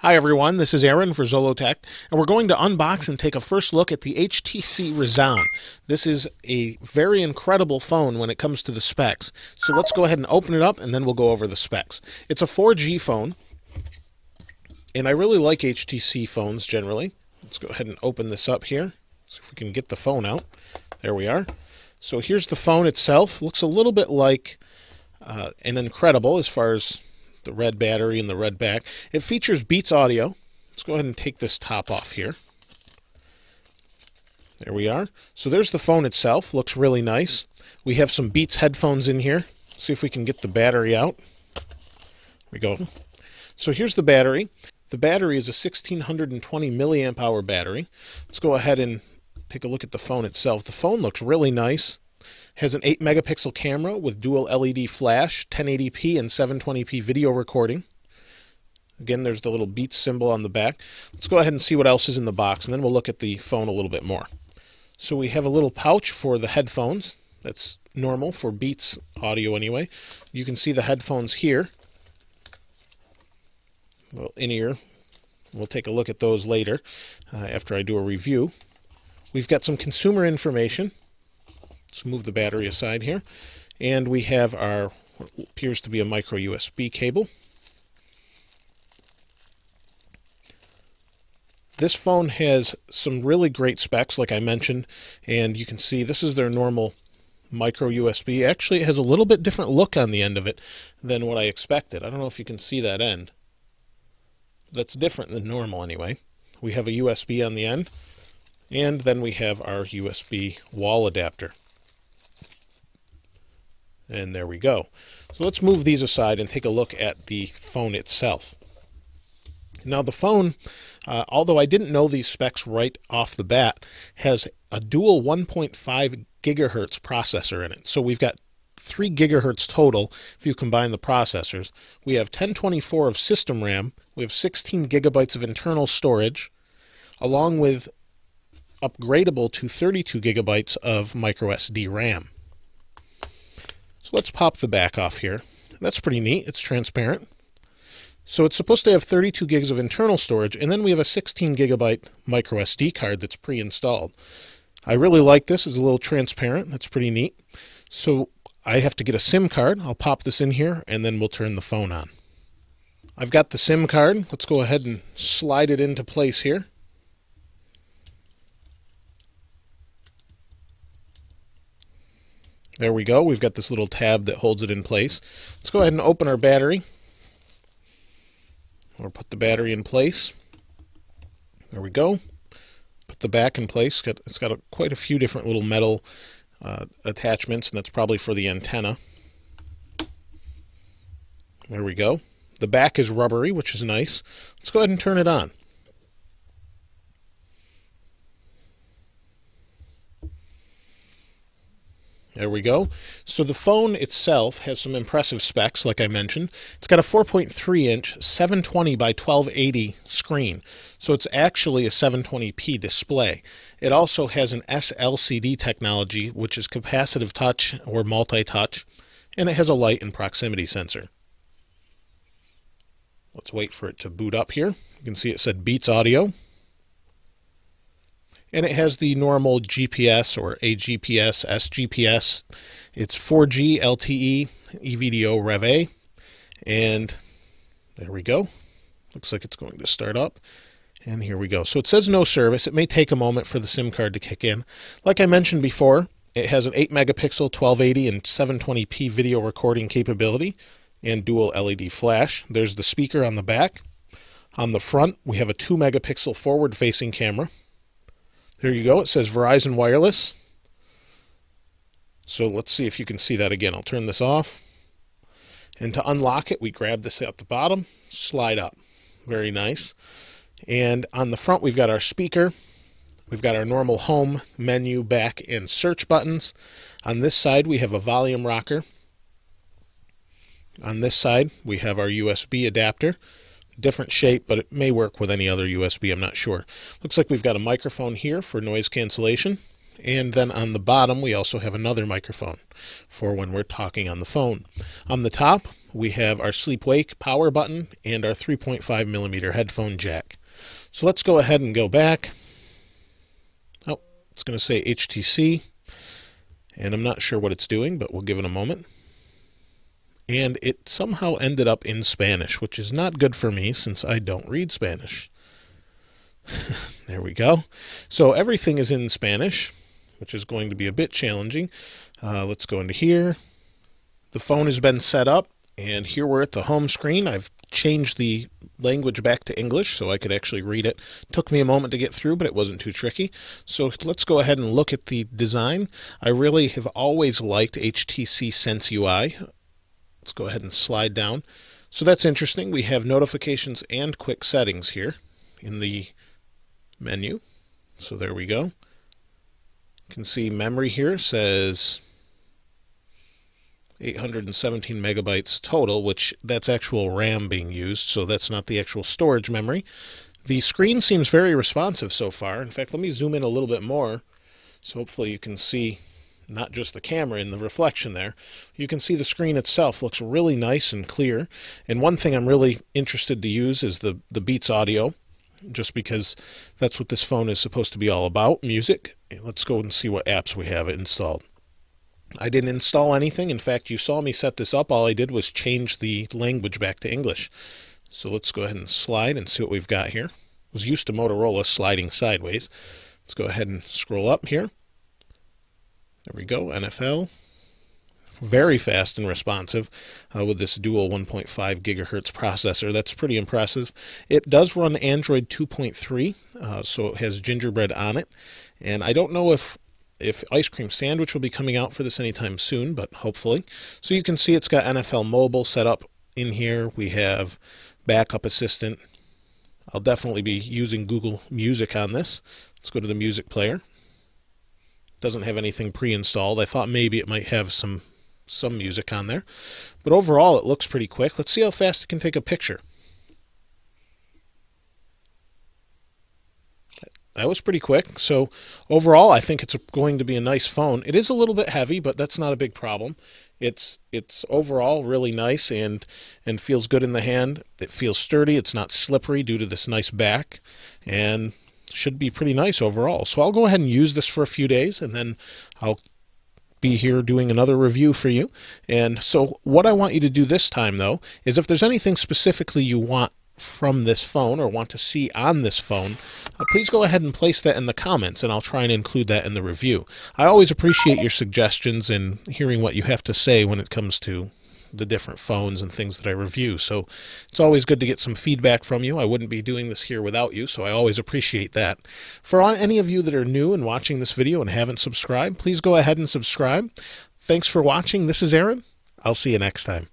Hi everyone, this is Aaron for Zollotech, and we're going to unbox and take a first look at the HTC Rezound. This is a very incredible phone when it comes to the specs. So let's go ahead and open it up and then we'll go over the specs. It's a 4G phone, and I really like HTC phones generally. Let's go ahead and open this up here, see if we can get the phone out. There we are. So here's the phone itself. Looks a little bit like an Incredible as far as the red battery and the red back. It features Beats audio. Let's go ahead and take this top off here. There we are. So there's the phone itself. Looks really nice. We have some Beats headphones in here. Let's see if we can get the battery out. There we go. So here's the battery. The battery is a 1620 milliamp hour battery. Let's go ahead and take a look at the phone itself. The phone looks really nice. Has an 8 megapixel camera with dual LED flash, 1080p and 720p video recording. Again, there's the little Beats symbol on the back. Let's go ahead and see what else is in the box, and then we'll look at the phone a little bit more. So we have a little pouch for the headphones. That's normal for Beats audio anyway. You can see the headphones here. Well, in-ear. We'll take a look at those later after I do a review. We've got some consumer information. Let's move the battery aside here. And we have our what appears to be a micro USB cable. This phone has some really great specs, like I mentioned, and you can see this is their normal micro USB. Actually, it has a little bit different look on the end of it than what I expected. I don't know if you can see that end. That's different than normal anyway. We have a USB on the end, and then we have our USB wall adapter. And there we go. So let's move these aside and take a look at the phone itself. Now the phone, although I didn't know these specs right off the bat, has a dual 1.5 gigahertz processor in it. So we've got 3 gigahertz total if you combine the processors. We have 1024 of system RAM. We have 16 gigabytes of internal storage, along with upgradable to 32 gigabytes of micro SD RAM. So let's pop the back off here. That's pretty neat. It's transparent. So it's supposed to have 32 gigs of internal storage, and then we have a 16 gigabyte micro SD card that's pre-installed. I really like this. It's a little transparent. That's pretty neat. So I have to get a SIM card. I'll pop this in here, and then we'll turn the phone on. I've got the SIM card. Let's go ahead and slide it into place here. There we go. We've got this little tab that holds it in place. Let's go ahead and open our battery, or put the battery in place. There we go. Put the back in place. It's got quite a few different little metal attachments, and that's probably for the antenna. There we go. The back is rubbery, which is nice. Let's go ahead and turn it on. There we go. So the phone itself has some impressive specs, like I mentioned. It's got a 4.3-inch 720 by 1280 screen, so it's actually a 720p display. It also has an SLCD technology, which is capacitive touch or multi-touch, and it has a light and proximity sensor. Let's wait for it to boot up here. You can see it said Beats audio. And it has the normal GPS or AGPS, SGPS. It's 4G, LTE, EVDO, Rev A. And there we go. Looks like it's going to start up. And here we go. So it says no service. It may take a moment for the SIM card to kick in. Like I mentioned before, it has an 8 megapixel 1280 and 720p video recording capability and dual LED flash. There's the speaker on the back. On the front, we have a 2 megapixel forward-facing camera. There you go. It says Verizon Wireless. So let's see if you can see that again. I'll turn this off. And to unlock it, we grab this at the bottom, slide up. Very nice. And on the front, we've got our speaker. We've got our normal home, menu, back, and search buttons. On this side, we have a volume rocker. On this side, we have our USB adapter. Different shape, but it may work with any other USB, I'm not sure. Looks like we've got a microphone here for noise cancellation. And then on the bottom, we also have another microphone for when we're talking on the phone. On the top, we have our sleep-wake power button and our 3.5 millimeter headphone jack. So let's go ahead and go back. Oh, it's going to say HTC, and I'm not sure what it's doing, but we'll give it a moment. And it somehow ended up in Spanish, which is not good for me since I don't read Spanish. There we go. So everything is in Spanish, which is going to be a bit challenging. Let's go into here. The phone has been set up, and here we're at the home screen. I've changed the language back to English so I could actually read it. Took me a moment to get through, but it wasn't too tricky. So let's go ahead and look at the design. I really have always liked HTC Sense UI. Let's go ahead and slide down. So that's interesting. We have notifications and quick settings here in the menu. So there we go. You can see memory here says 817 megabytes total, which that's actual RAM being used, so that's not the actual storage memory. The screen seems very responsive so far. In fact, let me zoom in a little bit more, so hopefully you can see not just the camera in the reflection there. You can see the screen itself looks really nice and clear. And one thing I'm really interested to use is the Beats audio, just because that's what this phone is supposed to be all about, music. Let's go and see what apps we have installed. I didn't install anything. In fact, you saw me set this up. All I did was change the language back to English. So let's go ahead and slide and see what we've got here. I was used to Motorola sliding sideways. Let's go ahead and scroll up here. There we go, NFL. Very fast and responsive with this dual 1.5 gigahertz processor. That's pretty impressive. It does run Android 2.3, so it has Gingerbread on it. And I don't know if Ice Cream Sandwich will be coming out for this anytime soon, but hopefully. So you can see it's got NFL Mobile set up in here. We have Backup Assistant. I'll definitely be using Google Music on this. Let's go to the music player. Doesn't have anything pre-installed. I thought maybe it might have some music on there. But overall, it looks pretty quick. Let's see how fast it can take a picture. That was pretty quick. So overall, I think it's going to be a nice phone. It is a little bit heavy, but that's not a big problem. It's overall really nice and feels good in the hand. It feels sturdy. It's not slippery due to this nice back, and should be pretty nice overall. So I'll go ahead and use this for a few days, and then I'll be here doing another review for you. And so what I want you to do this time, though, is if there's anything specifically you want from this phone or want to see on this phone, please go ahead and place that in the comments, and I'll try and include that in the review. I always appreciate your suggestions and hearing what you have to say when it comes to the different phones and things that I review. So it's always good to get some feedback from you. I wouldn't be doing this here without you, so I always appreciate that. For any of you that are new and watching this video and haven't subscribed, please go ahead and subscribe. Thanks for watching. This is Aaron. I'll see you next time.